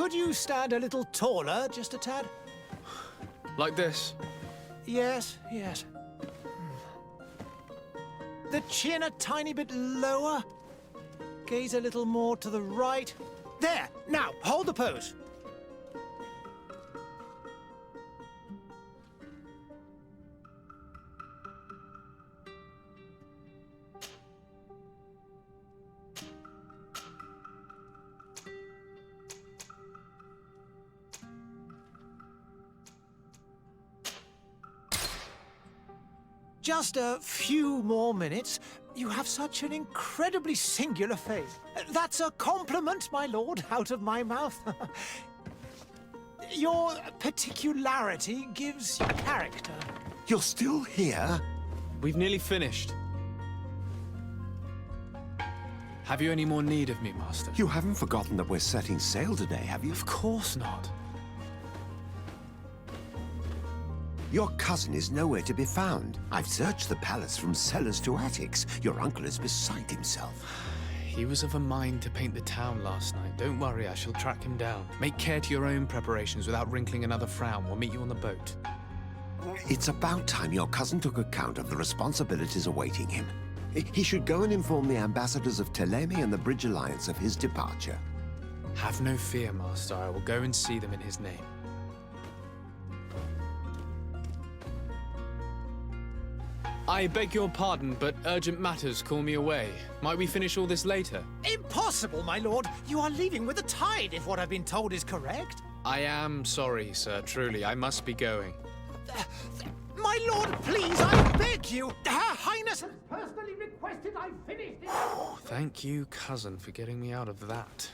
Could you stand a little taller, just a tad? Like this? Yes, yes. The chin a tiny bit lower. Gaze a little more to the right. There! Now, hold the pose. Just a few more minutes. You have such an incredibly singular face. That's a compliment, my lord, out of my mouth. Your particularity gives you character. You're still here? We've nearly finished. Have you any more need of me, Master? You haven't forgotten that we're setting sail today, have you? Of course not. Your cousin is nowhere to be found. I've searched the palace from cellars to attics. Your uncle is beside himself. He was of a mind to paint the town last night. Don't worry, I shall track him down. Make care to your own preparations without wrinkling another frown. We'll meet you on the boat. It's about time your cousin took account of the responsibilities awaiting him. He should go and inform the ambassadors of Telemi and the Bridge Alliance of his departure. Have no fear, Master. I will go and see them in his name. I beg your pardon, but urgent matters call me away. Might we finish all this later? Impossible, my lord. You are leaving with the tide, if what I've been told is correct. I am sorry, sir. Truly, I must be going. My lord, please, I beg you. Her Highness has personally requested I finish this. Thank you, cousin, for getting me out of that.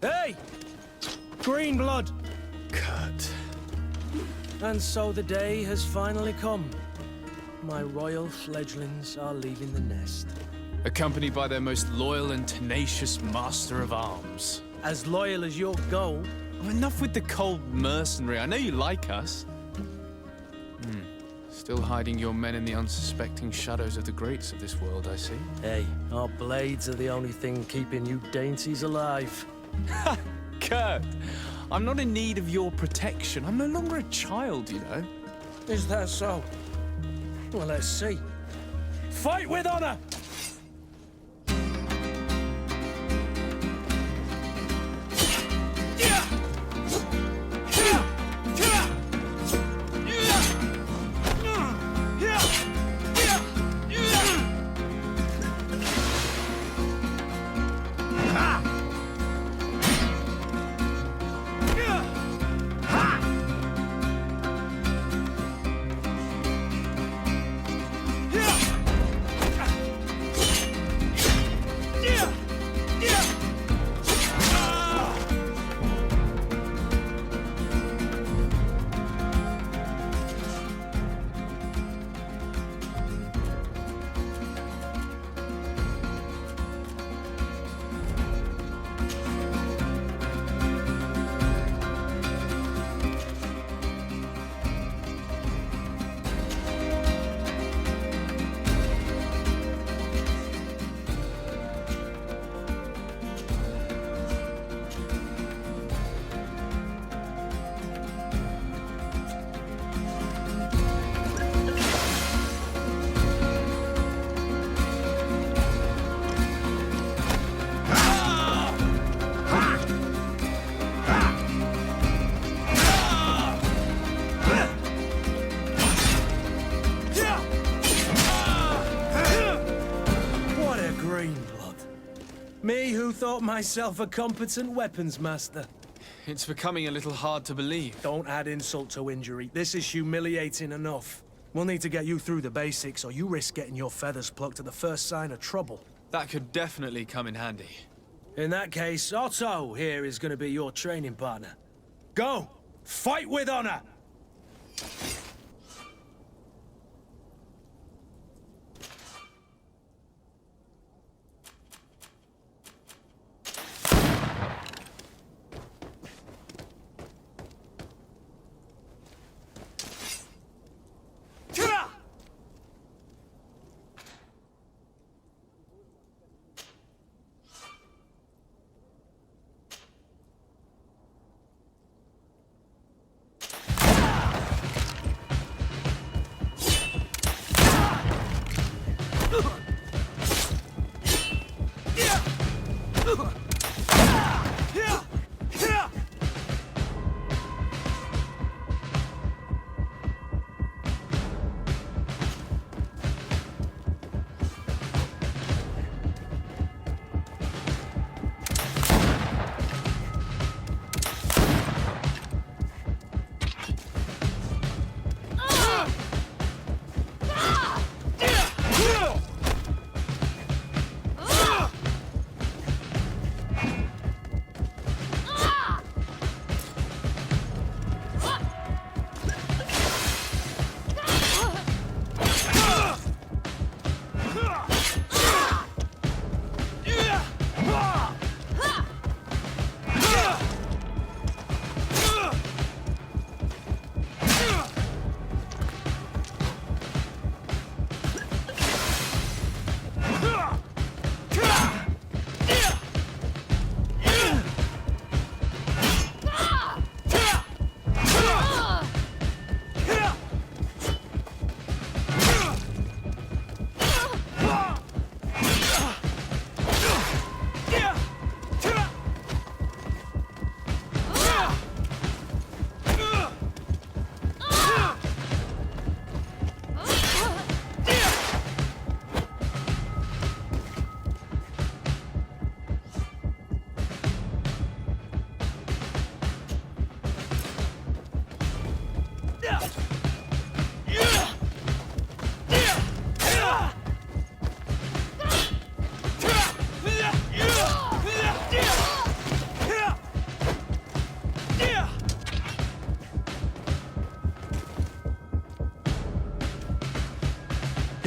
Hey! Green blood! Kurt. And so the day has finally come. My royal fledglings are leaving the nest. Accompanied by their most loyal and tenacious master of arms. As loyal as your goal. Oh, enough with the cold mercenary. I know you like us. Still hiding your men in the unsuspecting shadows of the greats of this world, I see. Hey, our blades are the only thing keeping you dainties alive. Ha! Kurt! I'm not in need of your protection. I'm no longer a child, you know. Is that so? Well, let's see. Fight with honor! Me who thought myself a competent weapons master. It's becoming a little hard to believe. Don't add insult to injury. This is humiliating enough. We'll need to get you through the basics, or you risk getting your feathers plucked at the first sign of trouble. That could definitely come in handy. In that case, Otto here is going to be your training partner. Go! Fight with honor!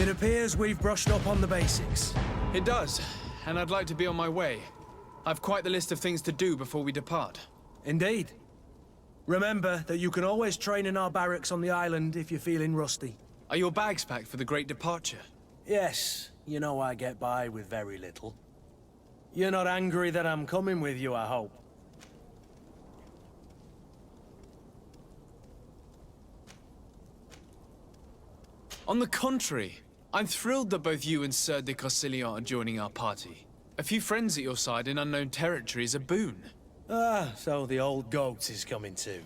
It appears we've brushed up on the basics. It does, and I'd like to be on my way. I've quite the list of things to do before we depart. Indeed. Remember that you can always train in our barracks on the island if you're feeling rusty. Are your bags packed for the great departure? Yes, you know I get by with very little. You're not angry that I'm coming with you, I hope. On the contrary, I'm thrilled that both you and Sir de Corsillon are joining our party. A few friends at your side in unknown territory is a boon. Ah, so the old goat is coming too.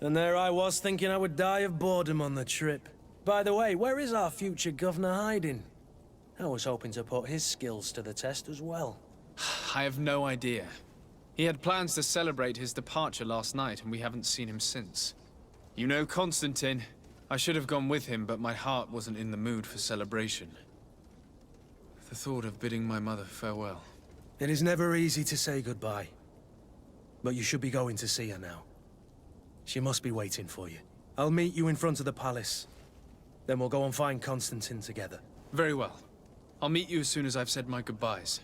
And there I was thinking I would die of boredom on the trip. By the way, where is our future governor hiding? I was hoping to put his skills to the test as well. I have no idea. He had plans to celebrate his departure last night, and we haven't seen him since. You know Constantine. I should have gone with him, but my heart wasn't in the mood for celebration. The thought of bidding my mother farewell. It is never easy to say goodbye. But you should be going to see her now. She must be waiting for you. I'll meet you in front of the palace. Then we'll go and find Constantine together. Very well. I'll meet you as soon as I've said my goodbyes.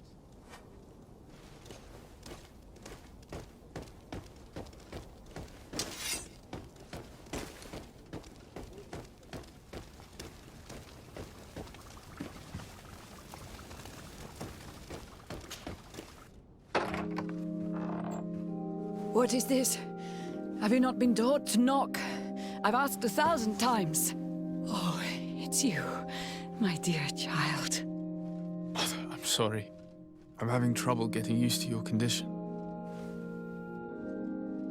What is this? Have you not been taught to knock? I've asked 1,000 times. Oh, it's you, my dear child. Mother, I'm sorry. I'm having trouble getting used to your condition.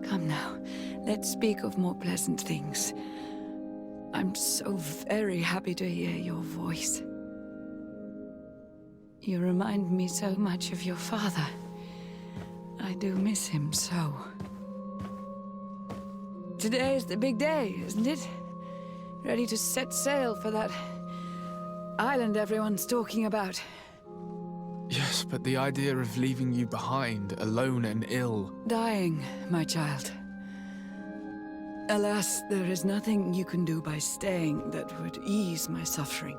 Come now, let's speak of more pleasant things. I'm so very happy to hear your voice. You remind me so much of your father. I do miss him so. Today is the big day, isn't it? ready to set sail for that island everyone's talking about. Yes, but the idea of leaving you behind, alone and ill... Dying, my child. Alas, there is nothing you can do by staying that would ease my suffering.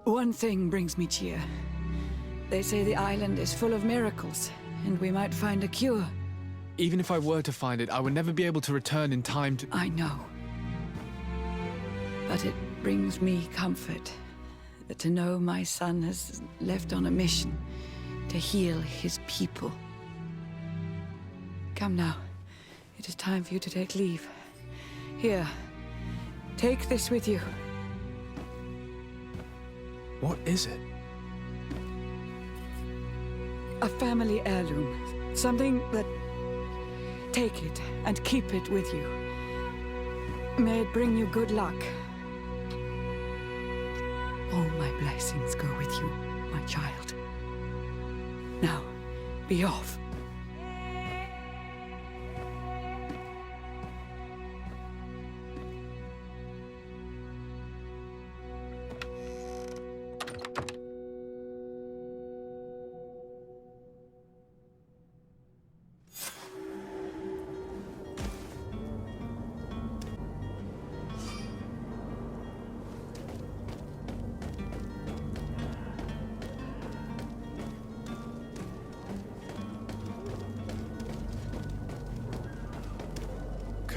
One thing brings me cheer. They say the island is full of miracles, and we might find a cure. Even if I were to find it, I would never be able to return in time to... I know. But it brings me comfort to know my son has left on a mission to heal his people. Come now. It is time for you to take leave. Here, take this with you. What is it? A family heirloom. Something that... Take it and keep it with you. May it bring you good luck. All my blessings go with you, my child. Now, be off.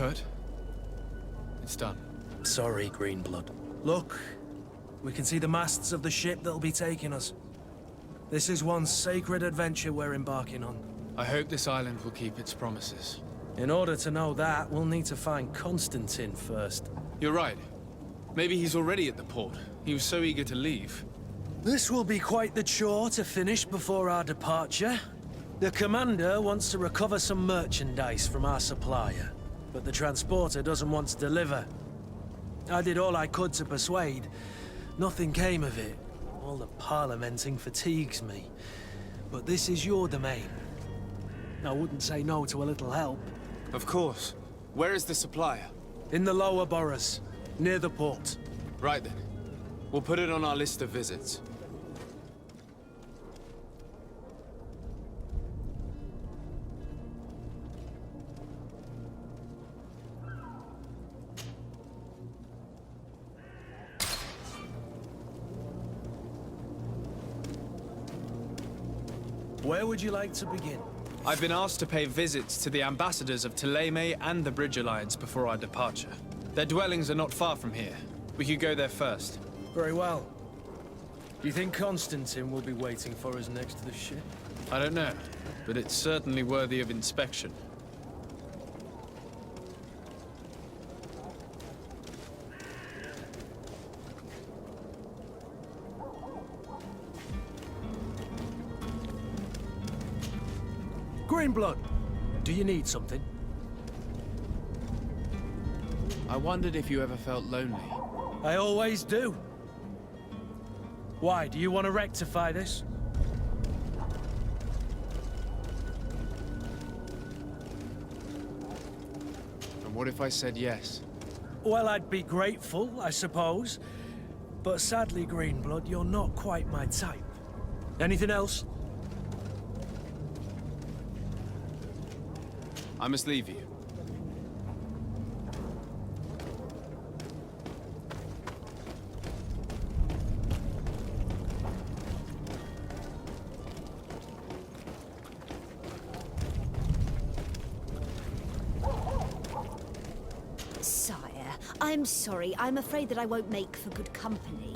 Kurt? It's done. Sorry, Greenblood. Look, we can see the masts of the ship that'll be taking us. This is one sacred adventure we're embarking on. I hope this island will keep its promises. In order to know that, we'll need to find Constantine first. You're right. Maybe he's already at the port. He was so eager to leave. This will be quite the chore to finish before our departure. The commander wants to recover some merchandise from our supplier, but the transporter doesn't want to deliver. I did all I could to persuade. Nothing came of it. All the parliamenting fatigues me. But this is your domain. I wouldn't say no to a little help. Of course. Where is the supplier? In the lower boroughs, near the port. Right then. We'll put it on our list of visits. Where would you like to begin? I've been asked to pay visits to the ambassadors of Teil and the Bridge Alliance before our departure. Their dwellings are not far from here. We could go there first. Very well. Do you think Constantine will be waiting for us next to the ship? I don't know, but it's certainly worthy of inspection. Greenblood, do you need something? I wondered if you ever felt lonely. I always do. Why, do you want to rectify this? And what if I said yes? Well, I'd be grateful, I suppose. But sadly, Greenblood, you're not quite my type. Anything else? I must leave you. Sire, I'm sorry. I'm afraid that I won't make for good company.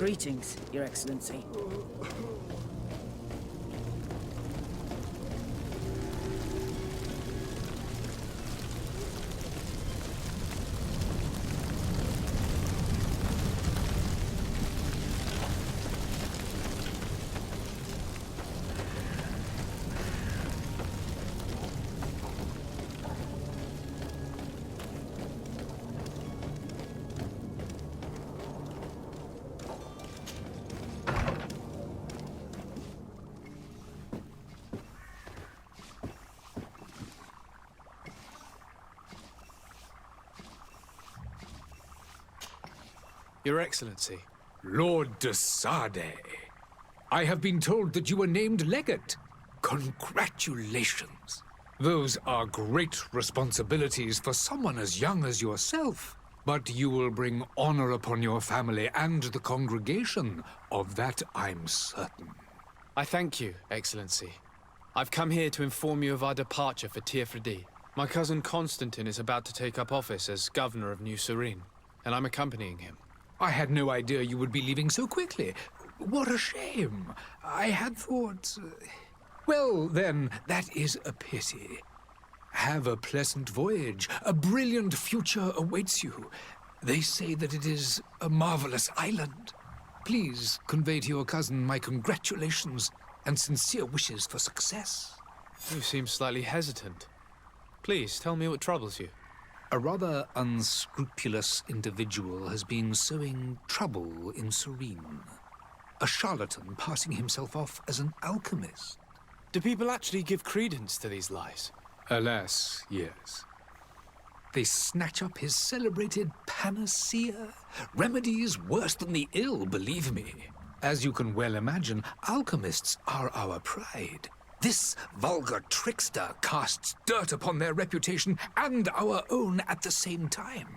Greetings, Your Excellency. Your Excellency. Lord de Sade, I have been told that you were named legate. Congratulations. Those are great responsibilities for someone as young as yourself. But you will bring honor upon your family and the congregation. Of that I'm certain. I thank you, Excellency. I've come here to inform you of our departure for Tearfredi. My cousin Constantine is about to take up office as governor of New Serene, and I'm accompanying him. I had no idea you would be leaving so quickly. What a shame. I had thought... Well, then, that is a pity. Have a pleasant voyage. A brilliant future awaits you. They say that it is a marvelous island. Please convey to your cousin my congratulations and sincere wishes for success. You seem slightly hesitant. Please, tell me what troubles you. A rather unscrupulous individual has been sowing trouble in Serene. A charlatan passing himself off as an alchemist. Do people actually give credence to these lies? Alas, yes. They snatch up his celebrated panacea. Remedies worse than the ill, believe me. As you can well imagine, alchemists are our pride. This vulgar trickster casts dirt upon their reputation and our own at the same time.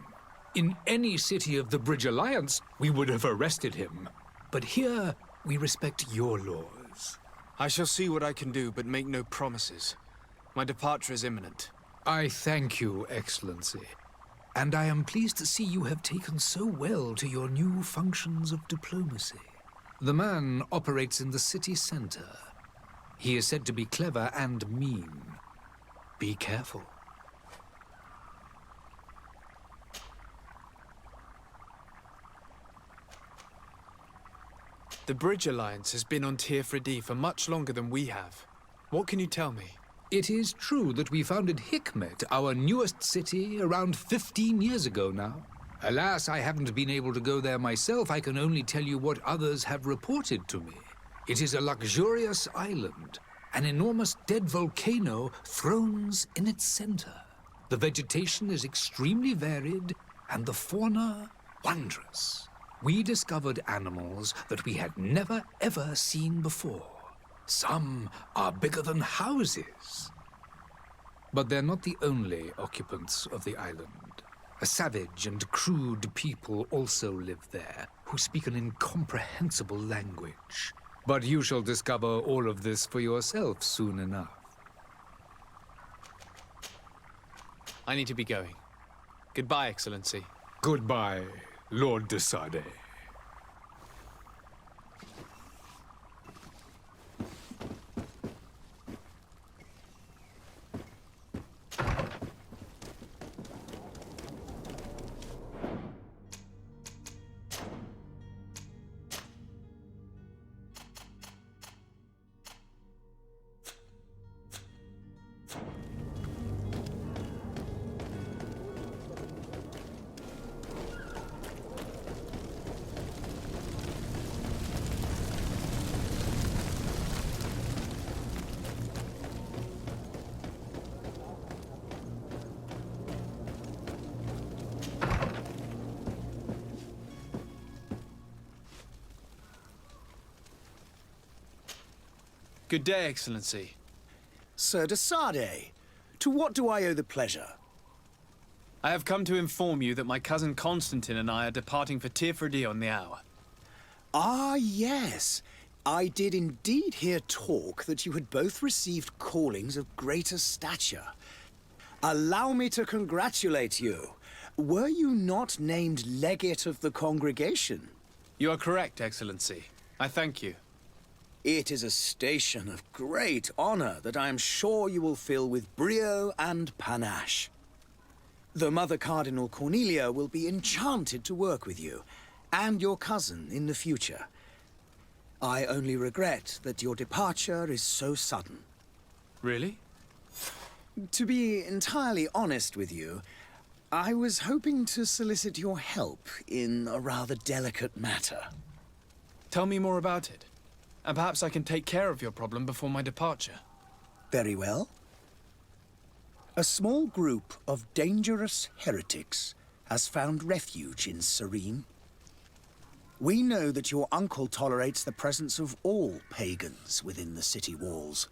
In any city of the Bridge Alliance, we would have arrested him. But here, we respect your laws. I shall see what I can do, but make no promises. My departure is imminent. I thank you, Excellency. And I am pleased to see you have taken so well to your new functions of diplomacy. The man operates in the city center. He is said to be clever and mean. Be careful. The Bridge Alliance has been on Tearfredi for much longer than we have. What can you tell me? It is true that we founded Hikmet, our newest city, around 15 years ago now. Alas, I haven't been able to go there myself. I can only tell you what others have reported to me. It is a luxurious island. An enormous dead volcano thrones in its center. The vegetation is extremely varied, and the fauna wondrous. We discovered animals that we had never ever seen before. Some are bigger than houses. But they're not the only occupants of the island. A savage and crude people also live there, who speak an incomprehensible language. But you shall discover all of this for yourself soon enough. I need to be going. Goodbye, Excellency. Goodbye, Lord de Sade. Good day, Excellency. Sir de Sade, to what do I owe the pleasure? I have come to inform you that my cousin Constantine and I are departing for Tearfredi on the hour. Ah, yes. I did indeed hear talk that you had both received callings of greater stature. Allow me to congratulate you. Were you not named legate of the congregation? You are correct, Excellency. I thank you. It is a station of great honor that I am sure you will fill with brio and panache. The Mother Cardinal Cornelia will be enchanted to work with you, and your cousin in the future. I only regret that your departure is so sudden. Really? To be entirely honest with you, I was hoping to solicit your help in a rather delicate matter. Tell me more about it, and perhaps I can take care of your problem before my departure. Very well. A small group of dangerous heretics has found refuge in Serene. We know that your uncle tolerates the presence of all pagans within the city walls.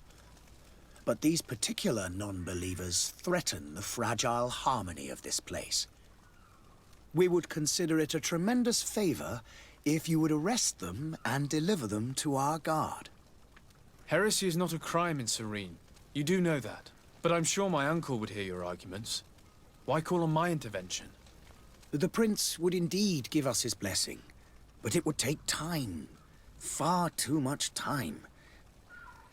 But these particular non-believers threaten the fragile harmony of this place. We would consider it a tremendous favor if you would arrest them and deliver them to our guard. Heresy is not a crime in Serene. You do know that. But I'm sure my uncle would hear your arguments. Why call on my intervention? The prince would indeed give us his blessing, but it would take time. Far too much time.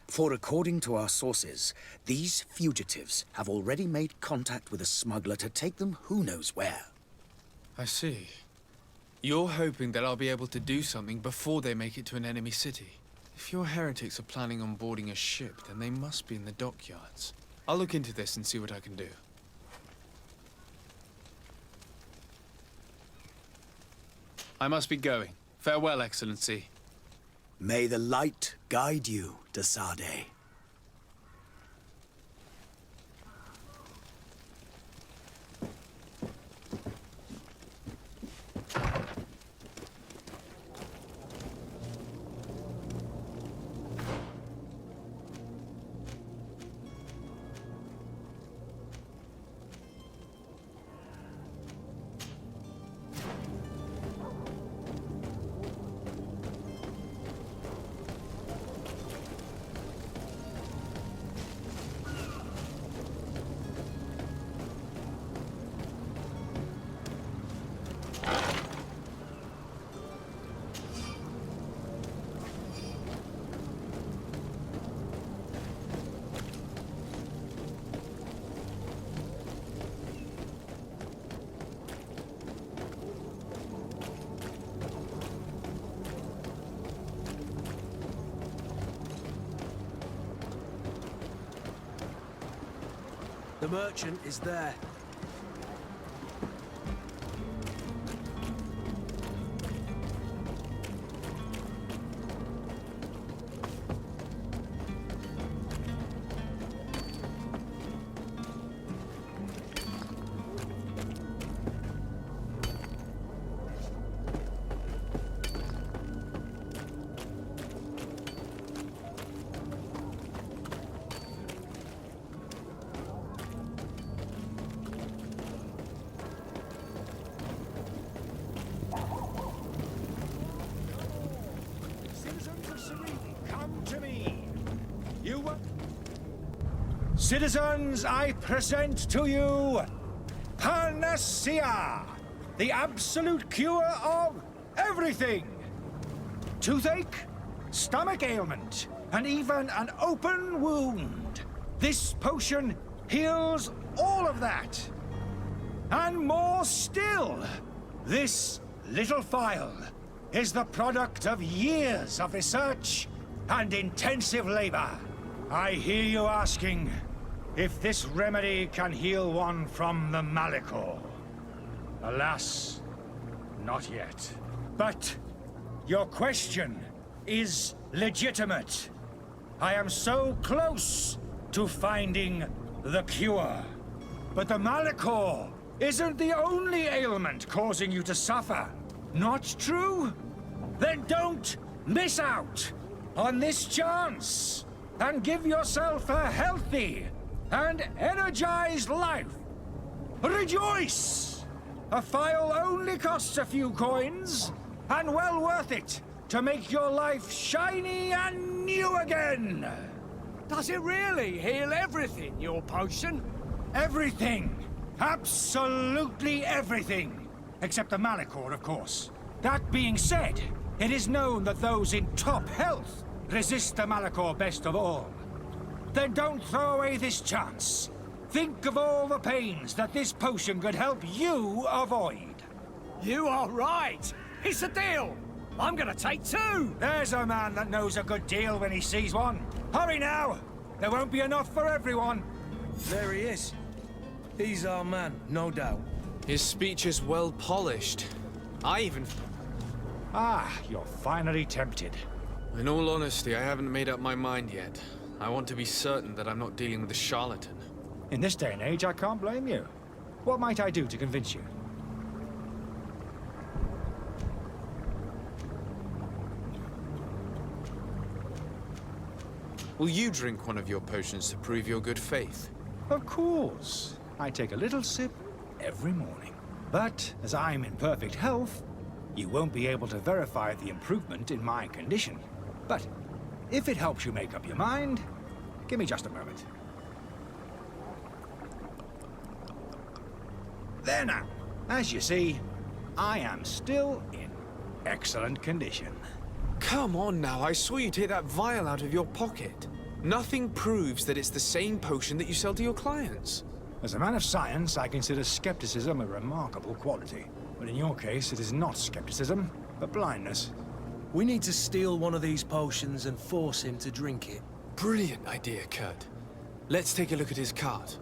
For according to our sources, these fugitives have already made contact with a smuggler to take them who knows where. I see. You're hoping that I'll be able to do something before they make it to an enemy city. If your heretics are planning on boarding a ship, then they must be in the dockyards. I'll look into this and see what I can do. I must be going. Farewell, Excellency. May the light guide you, de Sade. The merchant is there. Citizens, I present to you Panacea, the absolute cure of everything. Toothache, stomach ailment, and even an open wound. This potion heals all of that. And more still, this little phial is the product of years of research and intensive labor. I hear you asking if this remedy can heal one from the Malachor. Alas, not yet. But your question is legitimate. I am so close to finding the cure. But the Malachor isn't the only ailment causing you to suffer. Not true? Then don't miss out on this chance and give yourself a healthy and energized life. Rejoice! A phial only costs a few coins, and well worth it to make your life shiny and new again. Does it really heal everything, your potion? Everything. Absolutely everything. Except the Malachor, of course. That being said, It is known that those in top health resist the Malachor best of all. Then don't throw away this chance. Think of all the pains that this potion could help you avoid. You are right. It's a deal. I'm gonna take 2. There's a man that knows a good deal when he sees one. Hurry now! There won't be enough for everyone. There he is. He's our man, no doubt. His speech is well polished. I even... Ah, you're finally tempted. In all honesty, I haven't made up my mind yet. I want to be certain that I'm not dealing with a charlatan. In this day and age, I can't blame you. What might I do to convince you? Will you drink one of your potions to prove your good faith? Of course. I take a little sip every morning. But as I'm in perfect health, you won't be able to verify the improvement in my condition. But if it helps you make up your mind, give me just a moment. There now. As you see, I am still in excellent condition. Come on now, I saw you take that vial out of your pocket. Nothing proves that it's the same potion that you sell to your clients. As a man of science, I consider skepticism a remarkable quality. But in your case, it is not skepticism, but blindness. We need to steal one of these potions and force him to drink it. Brilliant idea, Kurt. Let's take a look at his cart.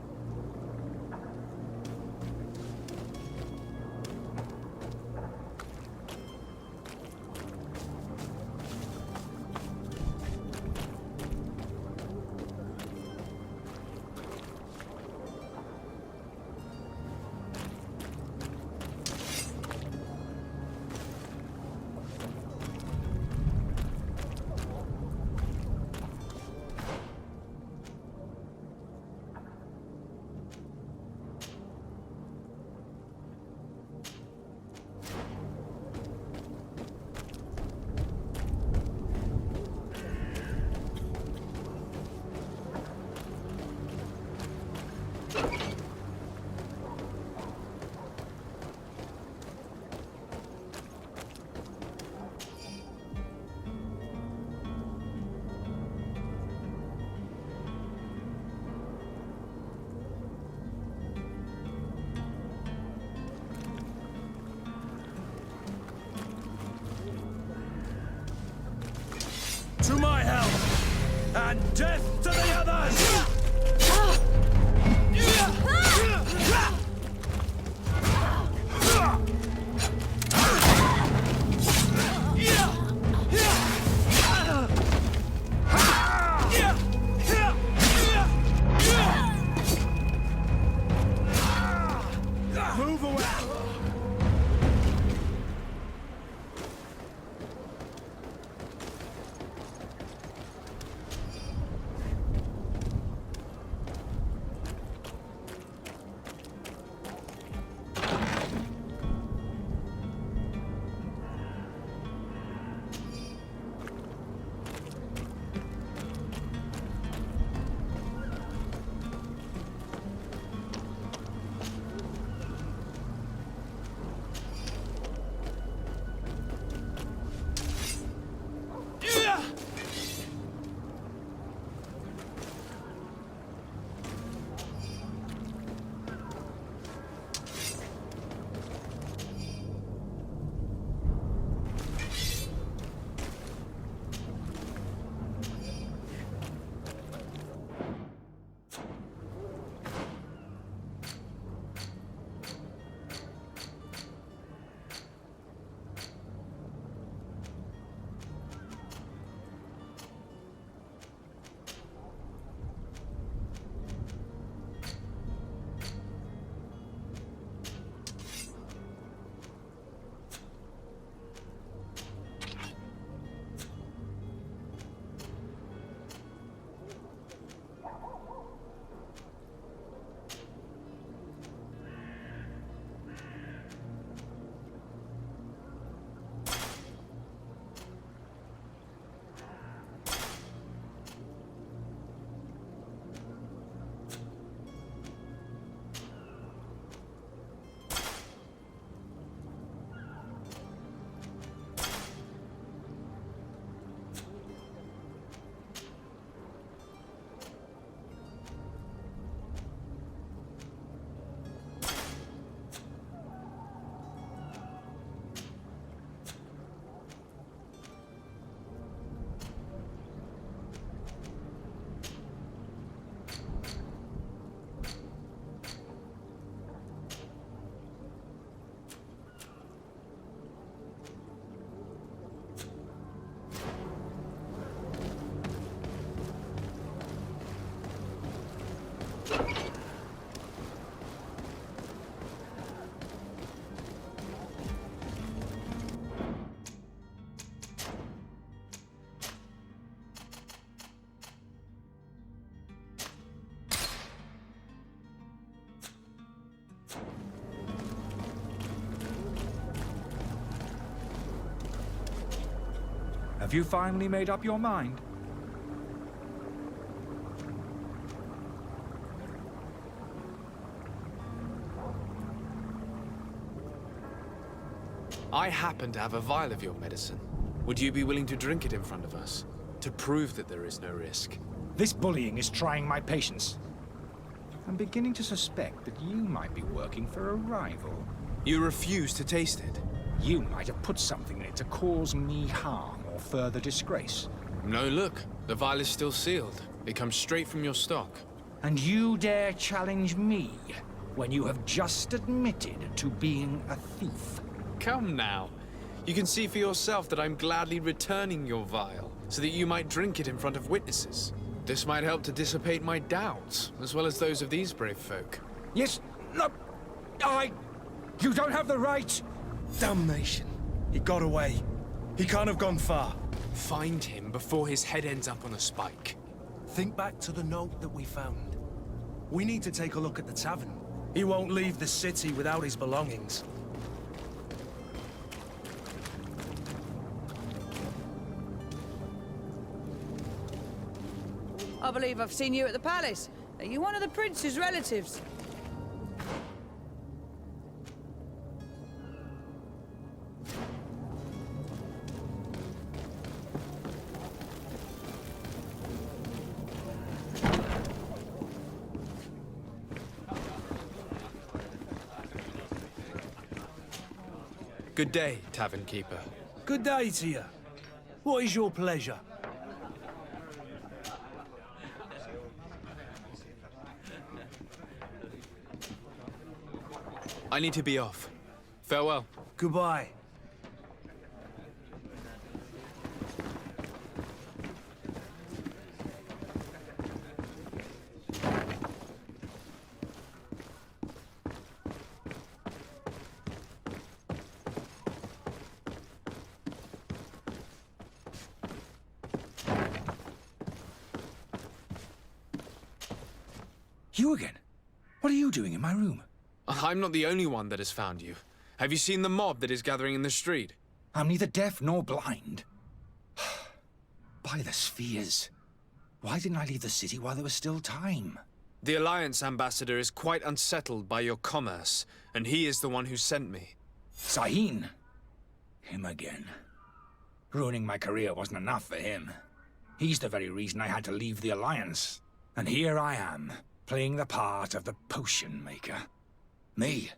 To my help, and death to the others! Move away! Have you finally made up your mind? I happen to have a vial of your medicine. Would you be willing to drink it in front of us? To prove that there is no risk? This bullying is trying my patience. I'm beginning to suspect that you might be working for a rival. You refuse to taste it? You might have put something in it to cause me harm or further disgrace. No, look. The vial is still sealed. It comes straight from your stock. And you dare challenge me when you have just admitted to being a thief? Come now. You can see for yourself that I'm gladly returning your vial, so that you might drink it in front of witnesses. This might help to dissipate my doubts, as well as those of these brave folk. Yes, no, you don't have the right. Damnation. He got away. He can't have gone far. Find him before his head ends up on a spike. Think back to the note that we found. We need to take a look at the tavern. He won't leave the city without his belongings. I believe I've seen you at the palace. Are you one of the prince's relatives? Good day, tavern keeper. Good day to you. What is your pleasure? I need to be off. Farewell. Goodbye. You again? What are you doing in my room? I'm not the only one that has found you. Have you seen the mob that is gathering in the street? I'm neither deaf nor blind. By the spheres. Why didn't I leave the city while there was still time? The Alliance ambassador is quite unsettled by your commerce, and he is the one who sent me. Sahin. Him again. Ruining my career wasn't enough for him. He's the very reason I had to leave the Alliance. And here I am, playing the part of the potion maker. Me,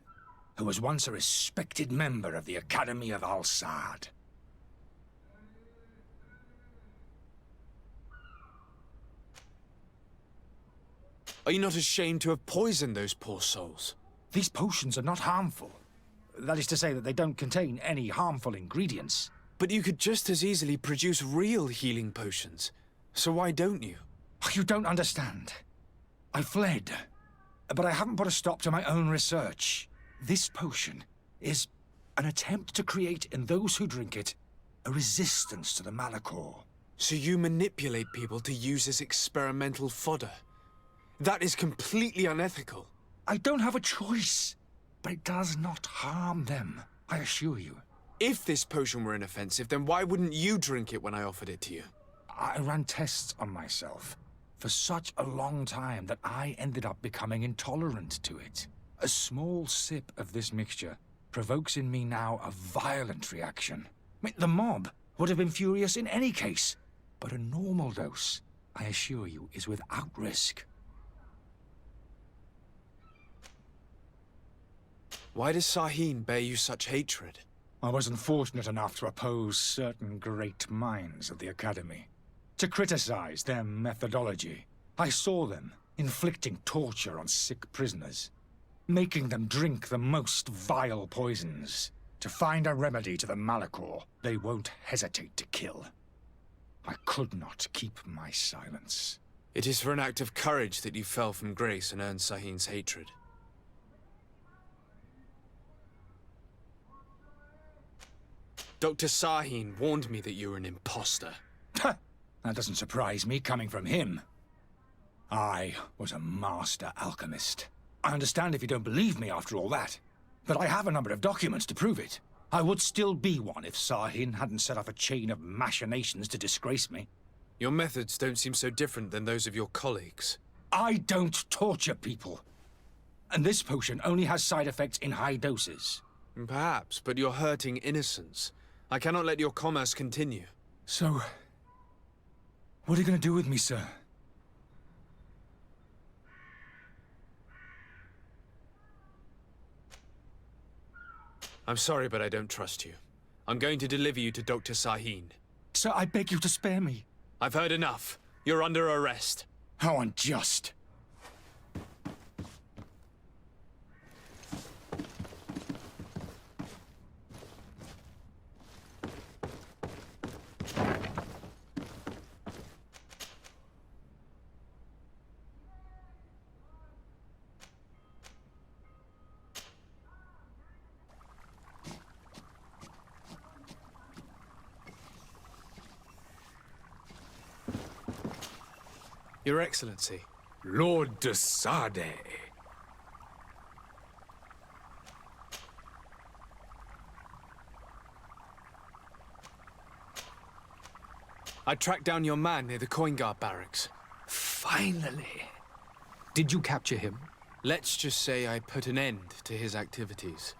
who was once a respected member of the Academy of Al-Sad. Are you not ashamed to have poisoned those poor souls? These potions are not harmful. That is to say that they don't contain any harmful ingredients. But you could just as easily produce real healing potions. So why don't you? You don't understand. I fled, but I haven't put a stop to my own research. This potion is an attempt to create in those who drink it a resistance to the Malachor. So you manipulate people to use as experimental fodder? That is completely unethical. I don't have a choice, but it does not harm them, I assure you. If this potion were inoffensive, then why wouldn't you drink it when I offered it to you? I ran tests on myself for such a long time that I ended up becoming intolerant to it. A small sip of this mixture provokes in me now a violent reaction. I mean, the mob would have been furious in any case, but a normal dose, I assure you, is without risk. Why does Sahin bear you such hatred? I wasn't fortunate enough to oppose certain great minds of the Academy, to criticize their methodology. I saw them inflicting torture on sick prisoners, making them drink the most vile poisons. To find a remedy to the Malachor, they won't hesitate to kill. I could not keep my silence. It is for an act of courage that you fell from grace and earned Sahin's hatred. Dr. Sahin warned me that you were an imposter. That doesn't surprise me, coming from him. I was a master alchemist. I understand if you don't believe me after all that, but I have a number of documents to prove it. I would still be one if Sahin hadn't set off a chain of machinations to disgrace me. Your methods don't seem so different than those of your colleagues. I don't torture people. And this potion only has side effects in high doses. Perhaps, but you're hurting innocents. I cannot let your commerce continue. So, what are you going to do with me, sir? I'm sorry, but I don't trust you. I'm going to deliver you to Dr. Sahin. Sir, I beg you to spare me. I've heard enough. You're under arrest. How unjust. Your Excellency. Lord de Sade. I tracked down your man near the coin guard barracks. Finally. Did you capture him? Let's just say I put an end to his activities.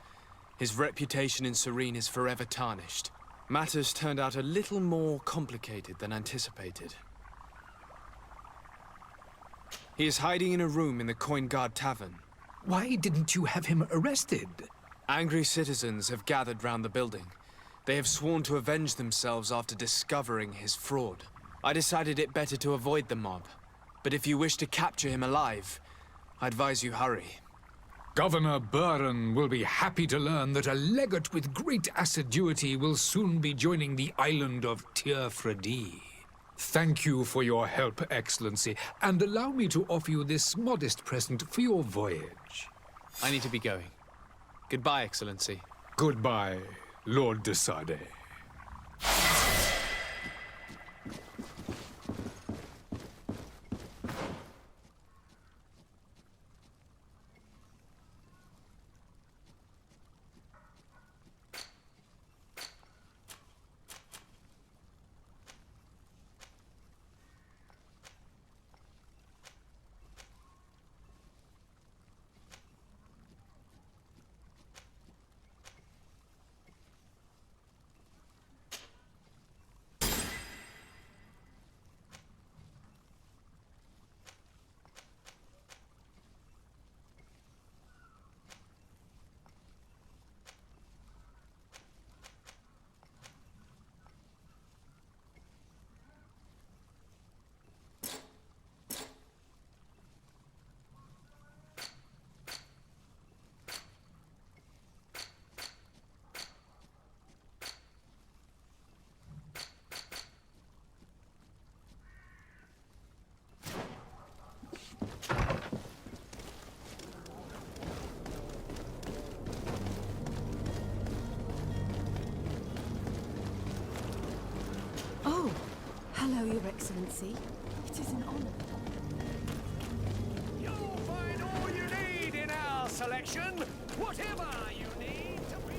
His reputation in Serene is forever tarnished. Matters turned out a little more complicated than anticipated. He is hiding in a room in the Coin Guard Tavern. Why didn't you have him arrested? Angry citizens have gathered round the building. They have sworn to avenge themselves after discovering his fraud. I decided it better to avoid the mob. But if you wish to capture him alive, I advise you hurry. Governor Buren will be happy to learn that a legate with great assiduity will soon be joining the island of Tir-Fredi. Thank you for your help, Excellency, and allow me to offer you this modest present for your voyage. I need to be going. Goodbye, Excellency. Goodbye, Lord de Sade. Oh, hello, Your Excellency. It is an honor. You'll find all you need in our selection, whatever you need to be.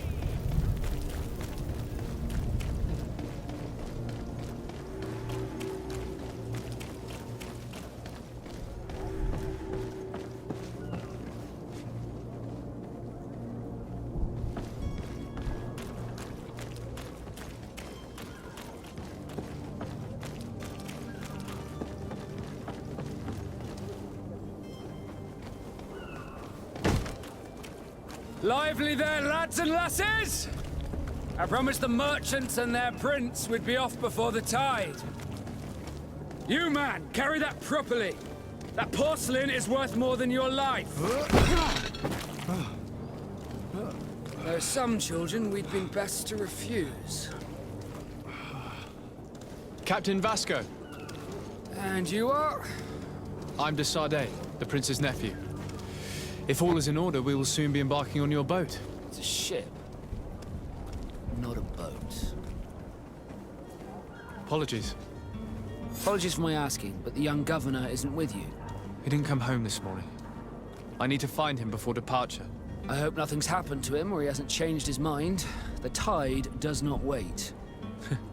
Lively there, lads and lasses! I promised the merchants and their prince we'd be off before the tide. You, man, carry that properly. That porcelain is worth more than your life. There are some children we'd been best to refuse. Captain Vasco. And you are? I'm de Sade, the prince's nephew. If all is in order, we will soon be embarking on your boat. It's a ship, not a boat. Apologies. Apologies for my asking, but the young governor isn't with you. He didn't come home this morning. I need to find him before departure. I hope nothing's happened to him or he hasn't changed his mind. The tide does not wait.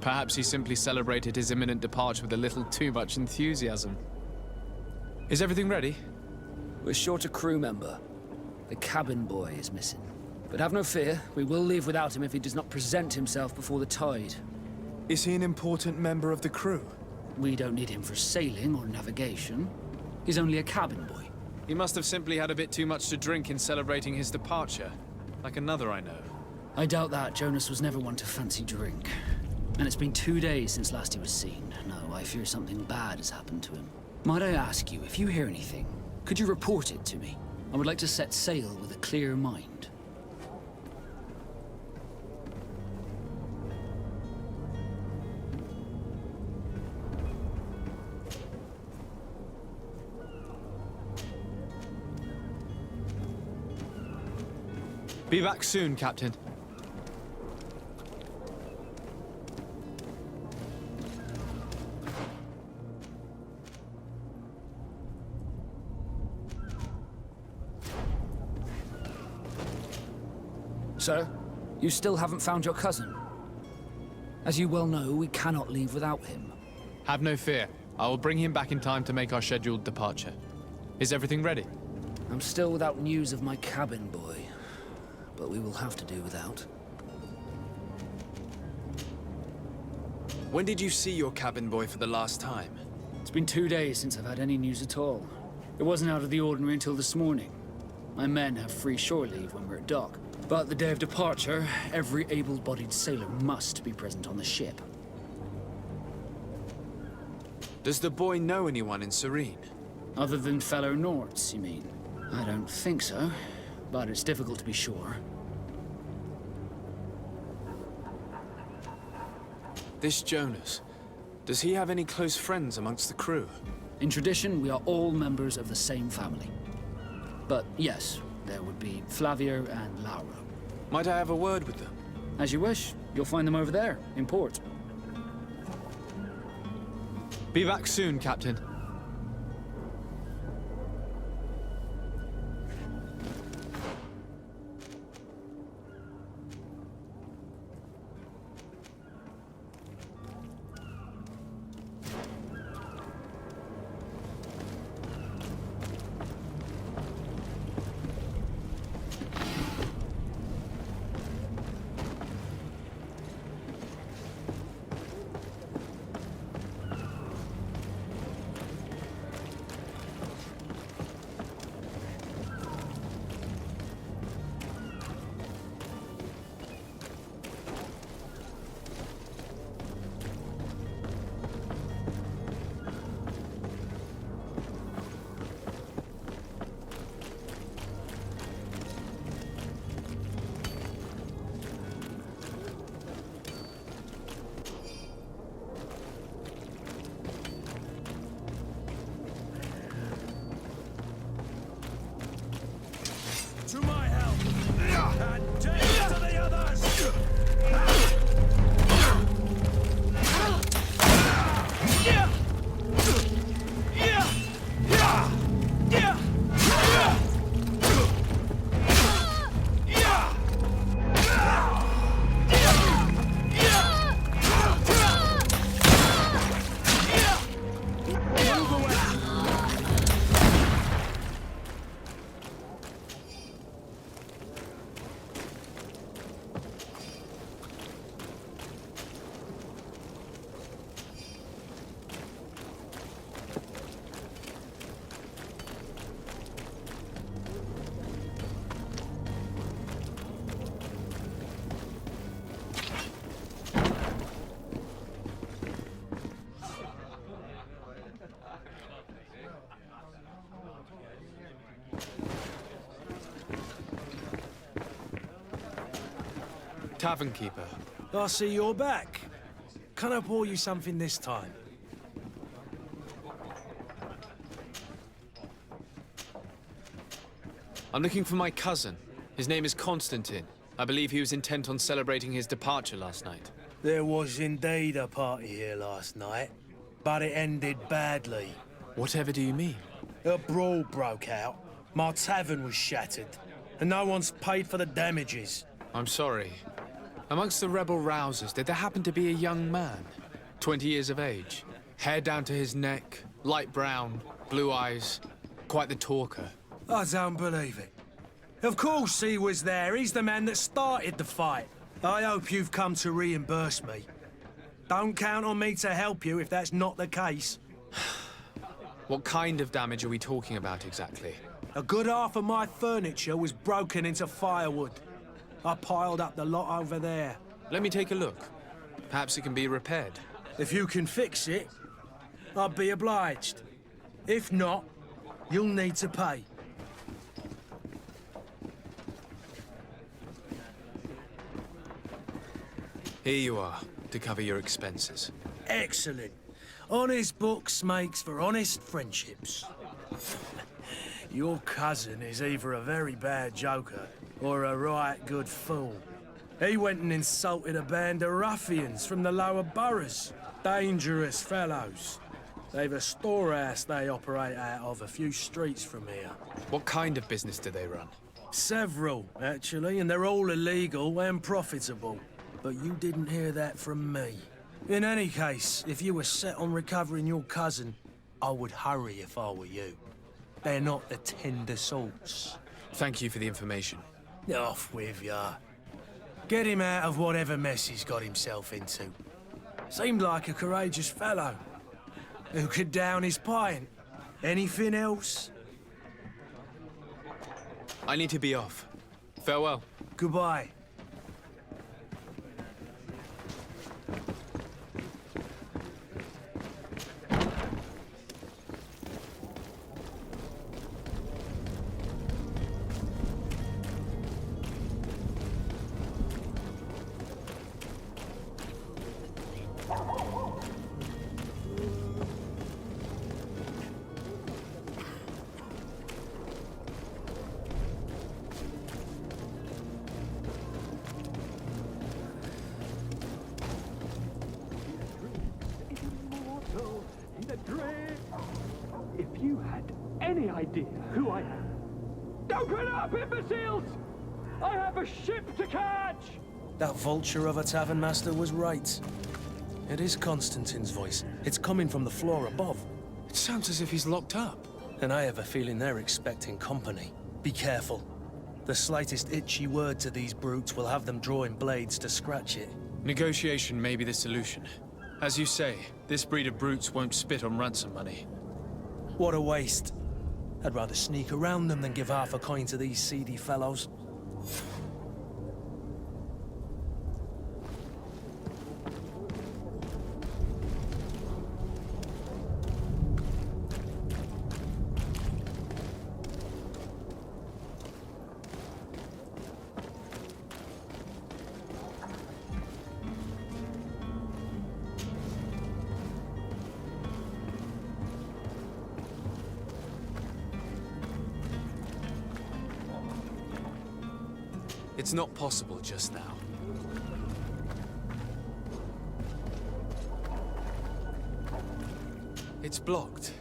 Perhaps he simply celebrated his imminent departure with a little too much enthusiasm. Is everything ready? We're short a crew member. The cabin boy is missing. But have no fear, we will leave without him if he does not present himself before the tide. Is he an important member of the crew? We don't need him for sailing or navigation. He's only a cabin boy. He must have simply had a bit too much to drink in celebrating his departure. Like another I know. I doubt that. Jonas was never one to fancy drink. And it's been 2 days since last he was seen. No, I fear something bad has happened to him. Might I ask you, if you hear anything, could you report it to me? I would like to set sail with a clear mind. Be back soon, Captain. Sir, you still haven't found your cousin. As you well know, we cannot leave without him. Have no fear. I will bring him back in time to make our scheduled departure. Is everything ready? I'm still without news of my cabin boy, but we will have to do without. When did you see your cabin boy for the last time? It's been 2 days since I've had any news at all. It wasn't out of the ordinary until this morning. My men have free shore leave when we're at dock. But the day of departure, every able-bodied sailor must be present on the ship. Does the boy know anyone in Serene? Other than fellow Nords, you mean? I don't think so, but it's difficult to be sure. This Jonas, does he have any close friends amongst the crew? In tradition, we are all members of the same family. But yes, there would be Flavia and Laura. Might I have a word with them? As you wish. You'll find them over there, in port. Be back soon, Captain. To my help! And take to the others! Tavern keeper. I see you're back. Can I pour you something this time? I'm looking for my cousin. His name is Constantine. I believe he was intent on celebrating his departure last night. There was indeed a party here last night, but it ended badly. Whatever do you mean? A brawl broke out. My tavern was shattered, and no one's paid for the damages. I'm sorry. Amongst the rebel rousers, did there happen to be a young man? 20 years of age. Hair down to his neck, light brown, blue eyes. Quite the talker. I don't believe it. Of course he was there. He's the man that started the fight. I hope you've come to reimburse me. Don't count on me to help you if that's not the case. What kind of damage are we talking about exactly? A good half of my furniture was broken into firewood. I piled up the lot over there. Let me take a look. Perhaps it can be repaired. If you can fix it, I'd be obliged. If not, you'll need to pay. Here you are, to cover your expenses. Excellent. Honest books makes for honest friendships. Your cousin is either a very bad joker or a right good fool. He went and insulted a band of ruffians from the lower boroughs. Dangerous fellows. They've a storehouse they operate out of a few streets from here. What kind of business do they run? Several, actually, and they're all illegal and profitable. But you didn't hear that from me. In any case, if you were set on recovering your cousin, I would hurry if I were you. They're not the tender sorts. Thank you for the information. Off with ya. Get him out of whatever mess he's got himself into. Seemed like a courageous fellow. Who could down his pint? Anything else? I need to be off. Farewell. Goodbye. If you had any idea who I am. Open up, imbeciles! I have a ship to catch! That vulture of a tavern master was right. It is Constantine's voice. It's coming from the floor above. It sounds as if he's locked up. And I have a feeling they're expecting company. Be careful. The slightest itchy word to these brutes will have them drawing blades to scratch it. Negotiation may be the solution. As you say, this breed of brutes won't spit on ransom money. What a waste. I'd rather sneak around them than give half a coin to these seedy fellows. It's not possible just now. It's blocked.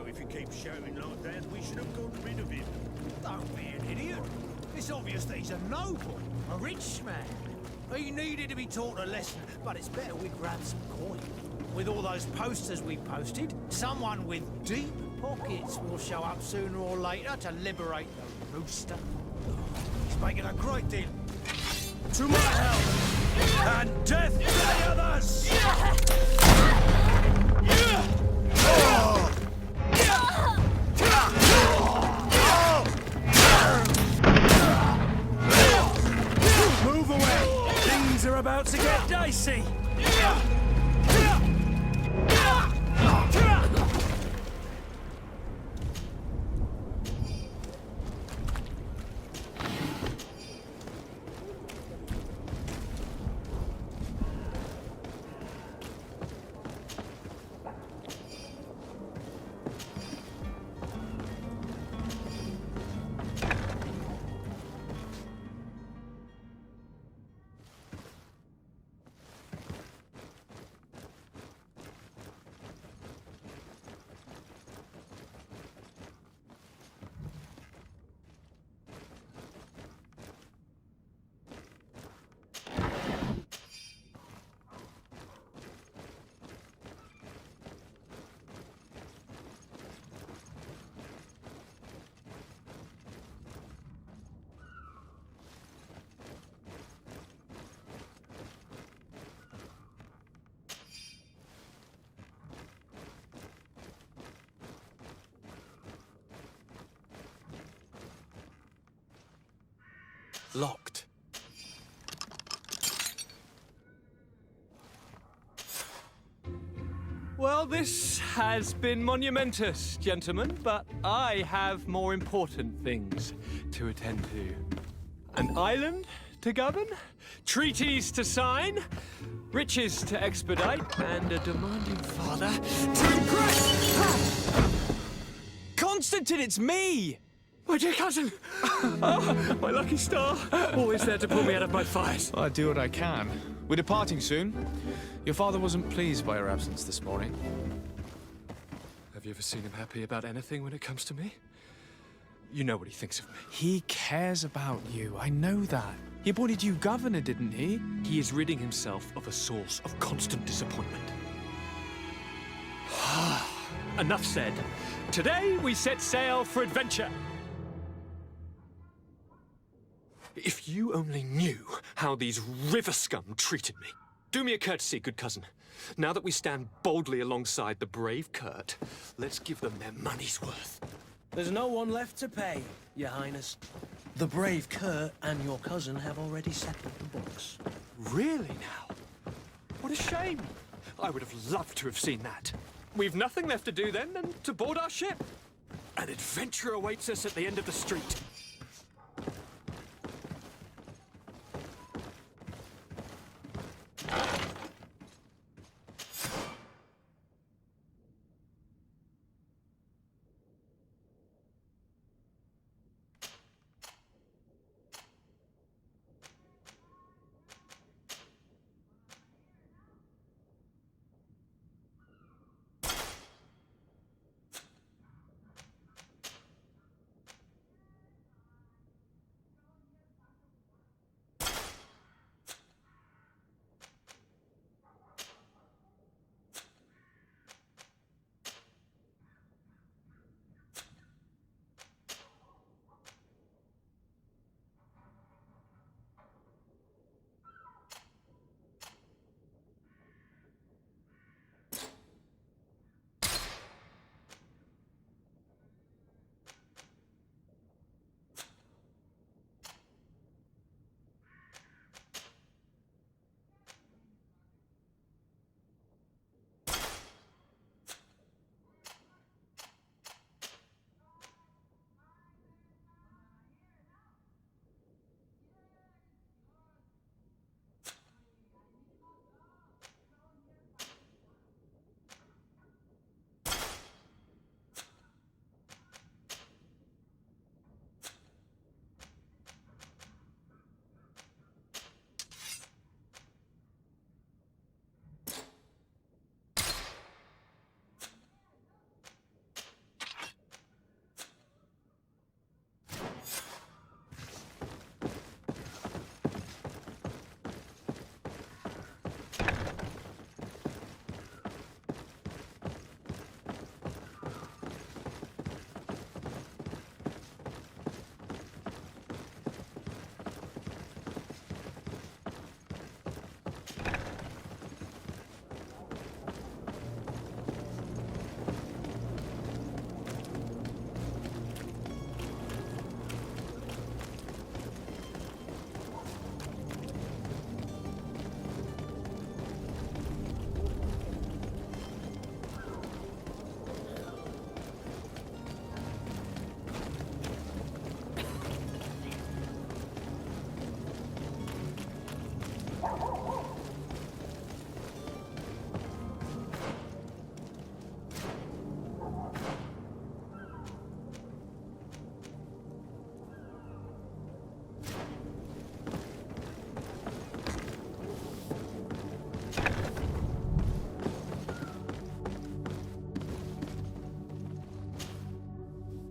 If he keeps shouting like that, we should have got rid of him. Don't be an idiot. It's obvious that he's a noble, a rich man. He needed to be taught a lesson, but it's better we grab some coin. With all those posters we posted, someone with deep pockets will show up sooner or later to liberate the rooster. He's making a great deal. To my help, and death to the others! Move away! Things are about to get dicey! Locked. Well, this has been monumentous, gentlemen, but I have more important things to attend to. An island to govern, treaties to sign, riches to expedite, and a demanding father to impress! Constantine, it's me! My dear cousin! Oh, my lucky star! Always there to pull me out of my fires. I do what I can. We're departing soon. Your father wasn't pleased by your absence this morning. Have you ever seen him happy about anything when it comes to me? You know what he thinks of me. He cares about you, I know that. He appointed you governor, didn't he? He is ridding himself of a source of constant disappointment. Enough said. Today we set sail for adventure. If you only knew how these river scum treated me. Do me a courtesy, good cousin. Now that we stand boldly alongside the brave Kurt, let's give them their money's worth. There's no one left to pay, Your Highness. The brave Kurt and your cousin have already settled the books. Really now? What a shame. I would have loved to have seen that. We've nothing left to do then than to board our ship. An adventure awaits us at the end of the street.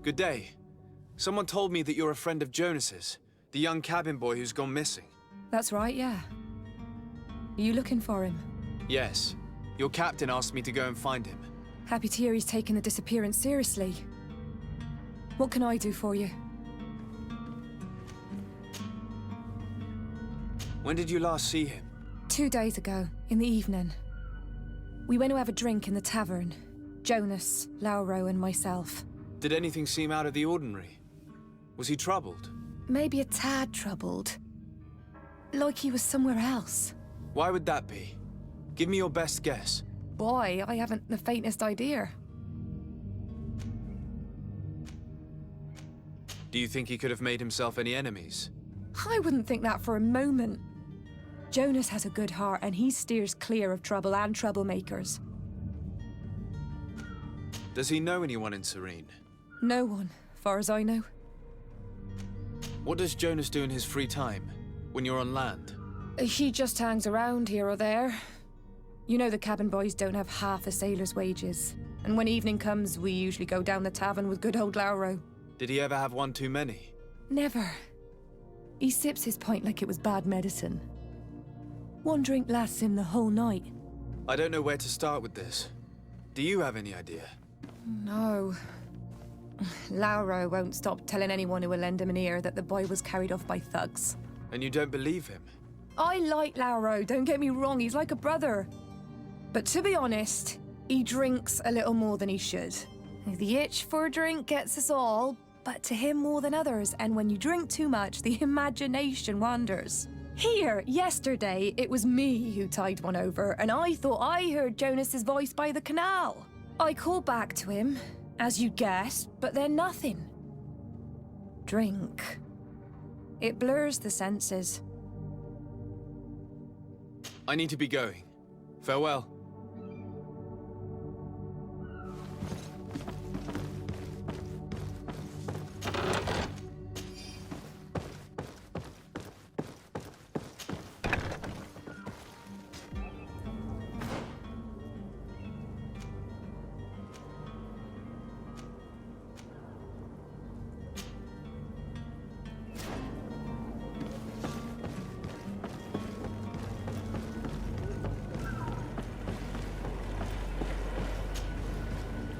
Good day. Someone told me that you're a friend of Jonas's, the young cabin boy who's gone missing. That's right, yeah. Are you looking for him? Yes. Your captain asked me to go and find him. Happy to hear he's taken the disappearance seriously. What can I do for you? When did you last see him? 2 days ago, in the evening. We went to have a drink in the tavern. Jonas, Lauro, and myself. Did anything seem out of the ordinary? Was he troubled? Maybe a tad troubled. Like he was somewhere else. Why would that be? Give me your best guess. Boy, I haven't the faintest idea. Do you think he could have made himself any enemies? I wouldn't think that for a moment. Jonas has a good heart and he steers clear of trouble and troublemakers. Does he know anyone in Serene? No one, far as I know. What does Jonas do in his free time, when you're on land? He just hangs around here or there. You know the cabin boys don't have half a sailor's wages. And when evening comes, we usually go down the tavern with good old Lauro. Did he ever have one too many? Never. He sips his pint like it was bad medicine. One drink lasts him the whole night. I don't know where to start with this. Do you have any idea? No. Lauro won't stop telling anyone who will lend him an ear that the boy was carried off by thugs. And you don't believe him? I like Lauro, don't get me wrong, he's like a brother. But to be honest, he drinks a little more than he should. The itch for a drink gets us all, but to him more than others, and when you drink too much, the imagination wanders. Here, yesterday, it was me who tied one over, and I thought I heard Jonas's voice by the canal. I called back to him, as you guessed, but then nothing. Drink. It blurs the senses. I need to be going. Farewell.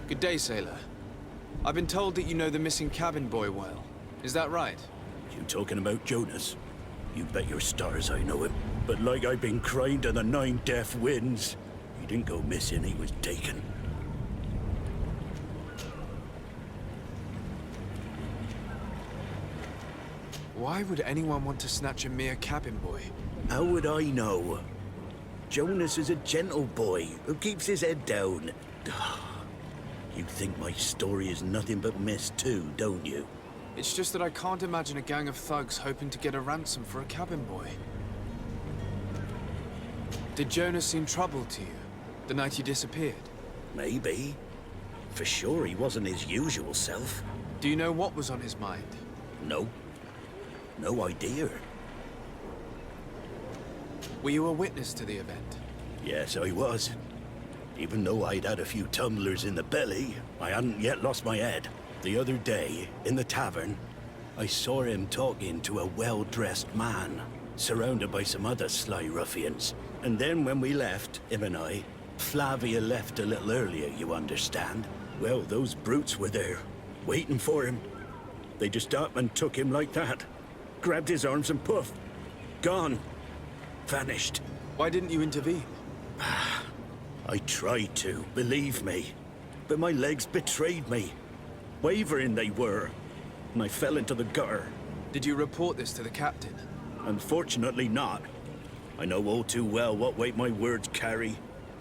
Good day, sailor. I've been told that you know the missing cabin boy well. Is that right? You talking about Jonas? You bet your stars I know him. But like I've been crying to the 9 deaf winds, he didn't go missing, he was taken. Why would anyone want to snatch a mere cabin boy? How would I know? Jonas is a gentle boy who keeps his head down. You think my story is nothing but mess too, don't you? It's just that I can't imagine a gang of thugs hoping to get a ransom for a cabin boy. Did Jonas seem troubled to you, the night he disappeared? Maybe. For sure he wasn't his usual self. Do you know what was on his mind? No. No idea. Were you a witness to the event? Yes, I was. Even though I'd had a few tumblers in the belly, I hadn't yet lost my head. The other day, in the tavern, I saw him talking to a well-dressed man, surrounded by some other sly ruffians. And then when we left, him and I, Flavia left a little earlier, you understand. Well, those brutes were there, waiting for him. They just up and took him like that. Grabbed his arms and poof, gone. Vanished. Why didn't you intervene? I tried to, believe me. But my legs betrayed me. Wavering they were, and I fell into the gutter. Did you report this to the captain? Unfortunately not. I know all too well what weight my words carry.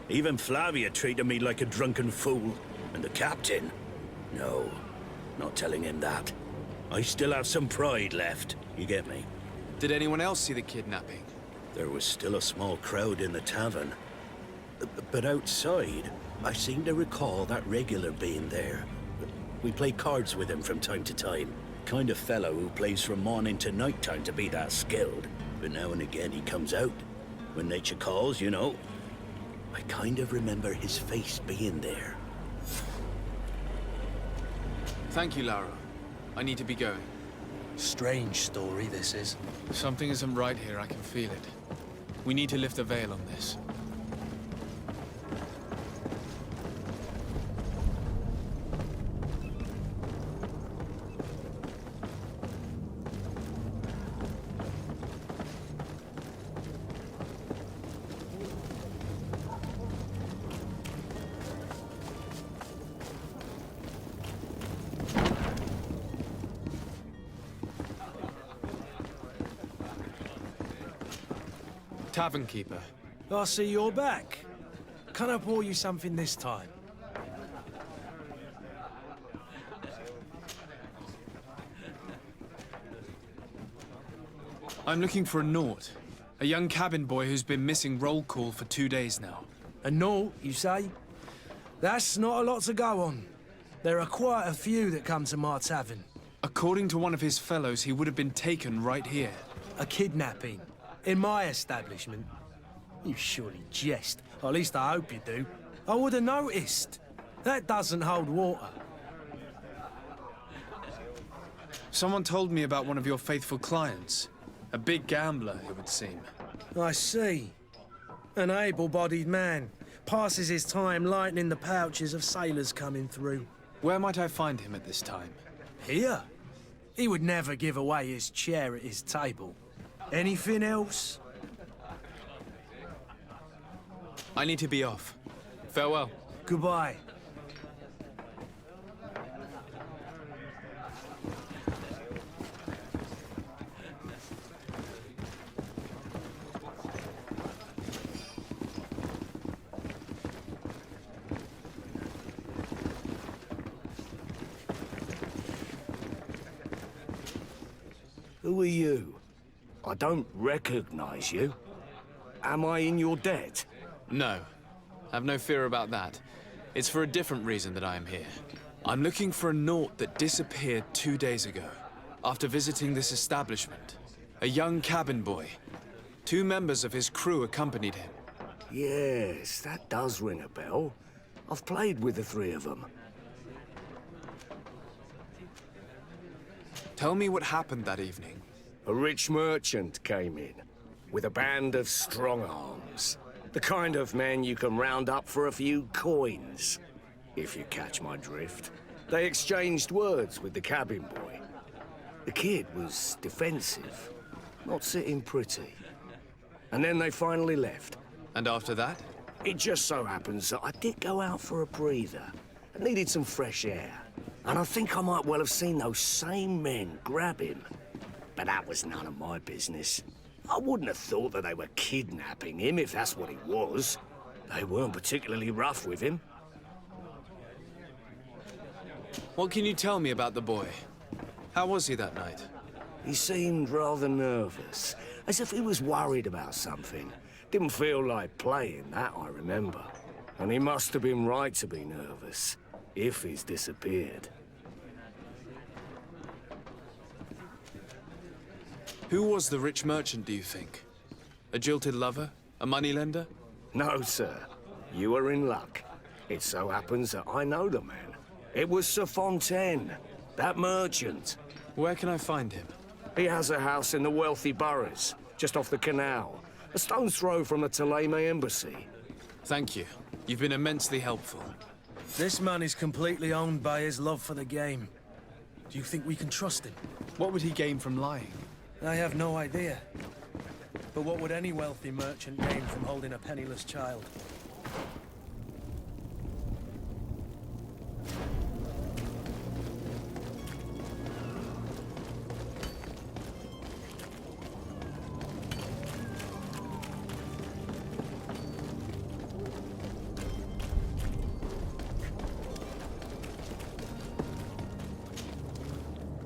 Even Flavia treated me like a drunken fool. And the captain? No, not telling him that. I still have some pride left, you get me? Did anyone else see the kidnapping? There was still a small crowd in the tavern. But outside, I seem to recall that regular being there. We play cards with him from time to time. Kind of fellow who plays from morning to night time to be that skilled. But now and again he comes out. When nature calls, you know. I kind of remember his face being there. Thank you, Lauro. I need to be going. Strange story, this is. Something isn't right here, I can feel it. We need to lift the veil on this. Tavern keeper. I see you're back. Can I pour you something this time? I'm looking for a Naut. A young cabin boy who's been missing roll call for 2 days now. A Naut, you say? That's not a lot to go on. There are quite a few that come to my tavern. According to one of his fellows, he would have been taken right here. A kidnapping? In my establishment? You surely jest. Or at least I hope you do. I would have noticed. That doesn't hold water. Someone told me about one of your faithful clients. A big gambler, it would seem. I see. An able-bodied man. Passes his time lightening the pouches of sailors coming through. Where might I find him at this time? Here? He would never give away his chair at his table. Anything else? I need to be off. Farewell. Goodbye. Who are you? I don't recognize you. Am I in your debt? No. Have no fear about that. It's for a different reason that I am here. I'm looking for a Naut that disappeared 2 days ago, after visiting this establishment. A young cabin boy. 2 members of his crew accompanied him. Yes, that does ring a bell. I've played with the 3 of them. Tell me what happened that evening. A rich merchant came in, with a band of strong arms. The kind of men you can round up for a few coins, if you catch my drift. They exchanged words with the cabin boy. The kid was defensive, not sitting pretty. And then they finally left. And after that? It just so happens that I did go out for a breather. I needed some fresh air. And I think I might well have seen those same men grab him. But that was none of my business. I wouldn't have thought that they were kidnapping him, if that's what it was. They weren't particularly rough with him. What can you tell me about the boy? How was he that night? He seemed rather nervous, as if he was worried about something. Didn't feel like playing, that I remember. And he must have been right to be nervous, if he's disappeared. Who was the rich merchant, do you think? A jilted lover? A moneylender? No, sir. You are in luck. It so happens that I know the man. It was Sir Fontaine, that merchant. Where can I find him? He has a house in the wealthy boroughs, just off the canal. A stone's throw from the Teil embassy. Thank you. You've been immensely helpful. This man is completely owned by his love for the game. Do you think we can trust him? What would he gain from lying? I have no idea. But what would any wealthy merchant gain from holding a penniless child?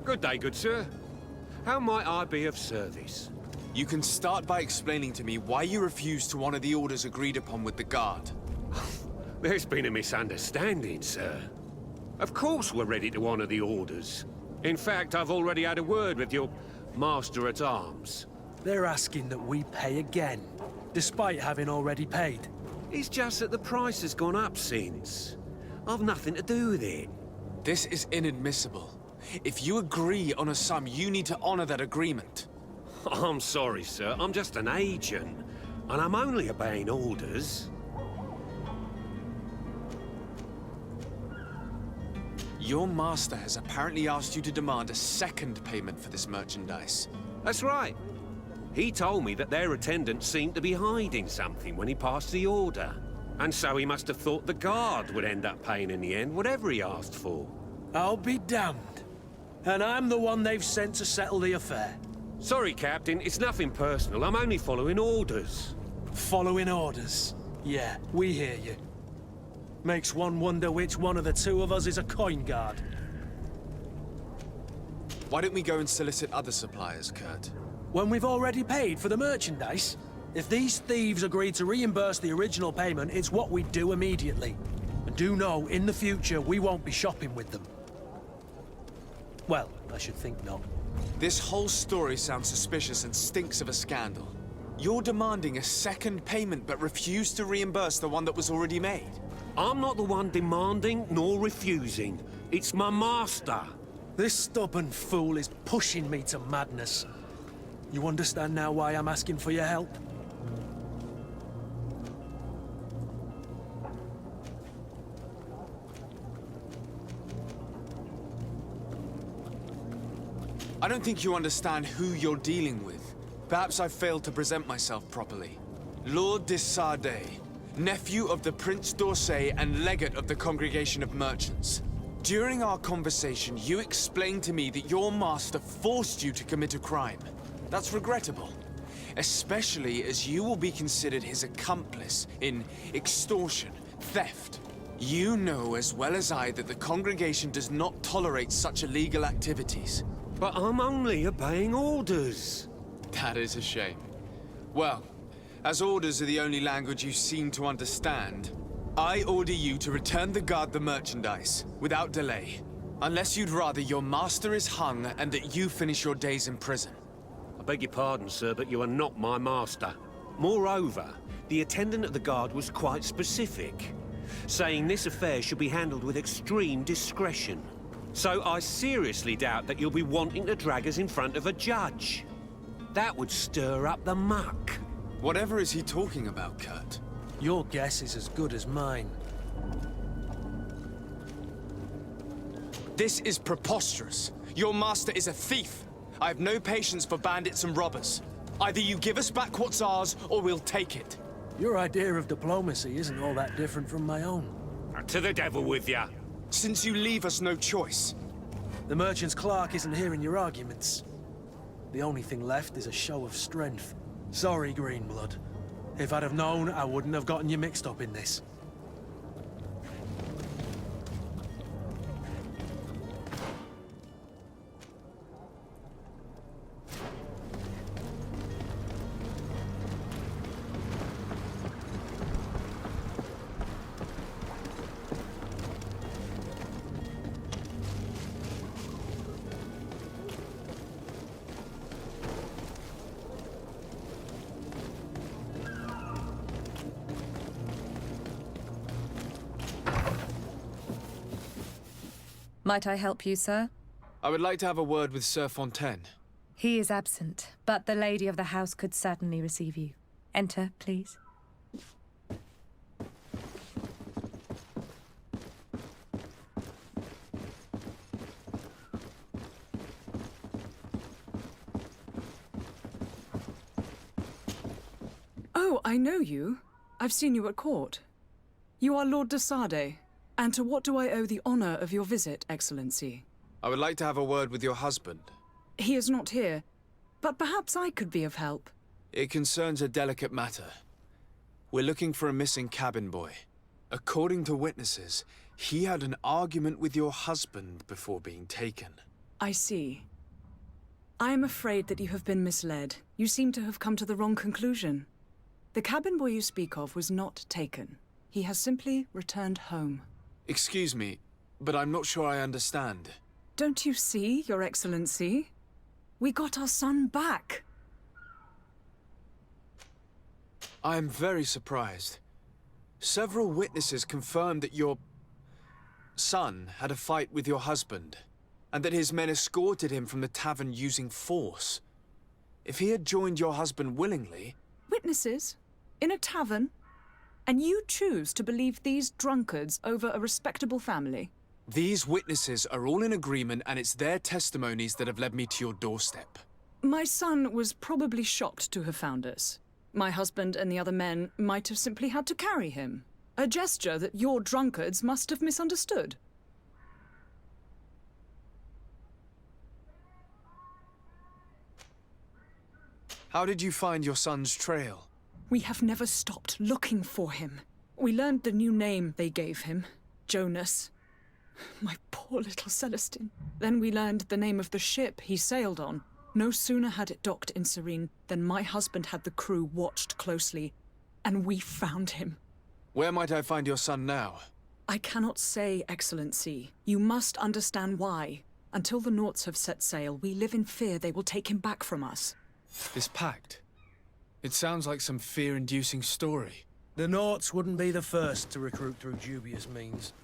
Good day, good sir. How might I be of service? You can start by explaining to me why you refused to honor the orders agreed upon with the guard. There's been a misunderstanding, sir. Of course we're ready to honor the orders. In fact, I've already had a word with your master-at-arms. They're asking that we pay again, despite having already paid. It's just that the price has gone up since. I've nothing to do with it. This is inadmissible. If you agree on a sum, you need to honor that agreement. I'm sorry, sir. I'm just an agent. And I'm only obeying orders. Your master has apparently asked you to demand a second payment for this merchandise. That's right. He told me that their attendant seemed to be hiding something when he passed the order. And so he must have thought the guard would end up paying in the end, whatever he asked for. I'll be damned. And I'm the one they've sent to settle the affair. Sorry, Captain. It's nothing personal. I'm only following orders. Following orders? Yeah, we hear you. Makes one wonder which one of the two of us is a coin guard. Why don't we go and solicit other suppliers, Kurt? When we've already paid for the merchandise? If these thieves agreed to reimburse the original payment, it's what we'd do immediately. And do know, in the future, we won't be shopping with them. Well, I should think not. This whole story sounds suspicious and stinks of a scandal. You're demanding a second payment but refuse to reimburse the one that was already made. I'm not the one demanding nor refusing. It's my master. This stubborn fool is pushing me to madness. You understand now why I'm asking for your help? I don't think you understand who you're dealing with. Perhaps I failed to present myself properly. Lord de Sardet, nephew of the Prince d'Orsay and legate of the Congregation of Merchants. During our conversation, you explained to me that your master forced you to commit a crime. That's regrettable, especially as you will be considered his accomplice in extortion, theft. You know as well as I that the Congregation does not tolerate such illegal activities. But I'm only obeying orders. That is a shame. Well, as orders are the only language you seem to understand, I order you to return the guard the merchandise, without delay. Unless you'd rather your master is hung and that you finish your days in prison. I beg your pardon, sir, but you are not my master. Moreover, the attendant at the guard was quite specific, saying this affair should be handled with extreme discretion. So I seriously doubt that you'll be wanting to drag us in front of a judge. That would stir up the muck. Whatever is he talking about, Kurt? Your guess is as good as mine. This is preposterous. Your master is a thief. I have no patience for bandits and robbers. Either you give us back what's ours, or we'll take it. Your idea of diplomacy isn't all that different from my own. To the devil with ya. Since you leave us no choice. The merchant's clerk isn't hearing your arguments. The only thing left is a show of strength. Sorry, Greenblood. If I'd have known, I wouldn't have gotten you mixed up in this. Might I help you, sir? I would like to have a word with Sir Fontaine. He is absent, but the lady of the house could certainly receive you. Enter, please. Oh, I know you. I've seen you at court. You are Lord de Sardet. And to what do I owe the honor of your visit, Excellency? I would like to have a word with your husband. He is not here, but perhaps I could be of help. It concerns a delicate matter. We're looking for a missing cabin boy. According to witnesses, he had an argument with your husband before being taken. I see. I am afraid that you have been misled. You seem to have come to the wrong conclusion. The cabin boy you speak of was not taken. He has simply returned home. Excuse me, but I'm not sure I understand. Don't you see, Your Excellency? We got our son back. I am very surprised. Several witnesses confirmed that your son had a fight with your husband, and that his men escorted him from the tavern using force. If he had joined your husband willingly... Witnesses? In a tavern? And you choose to believe these drunkards over a respectable family? These witnesses are all in agreement, and it's their testimonies that have led me to your doorstep. My son was probably shocked to have found us. My husband and the other men might have simply had to carry him. A gesture that your drunkards must have misunderstood. How did you find your son's trail? We have never stopped looking for him. We learned the new name they gave him, Jonas. My poor little Celestine. Then we learned the name of the ship he sailed on. No sooner had it docked in Serene than my husband had the crew watched closely, and we found him. Where might I find your son now? I cannot say, Excellency. You must understand why. Until the Nauts have set sail, we live in fear they will take him back from us. This pact? It sounds like some fear-inducing story. The Nauts wouldn't be the first to recruit through dubious means.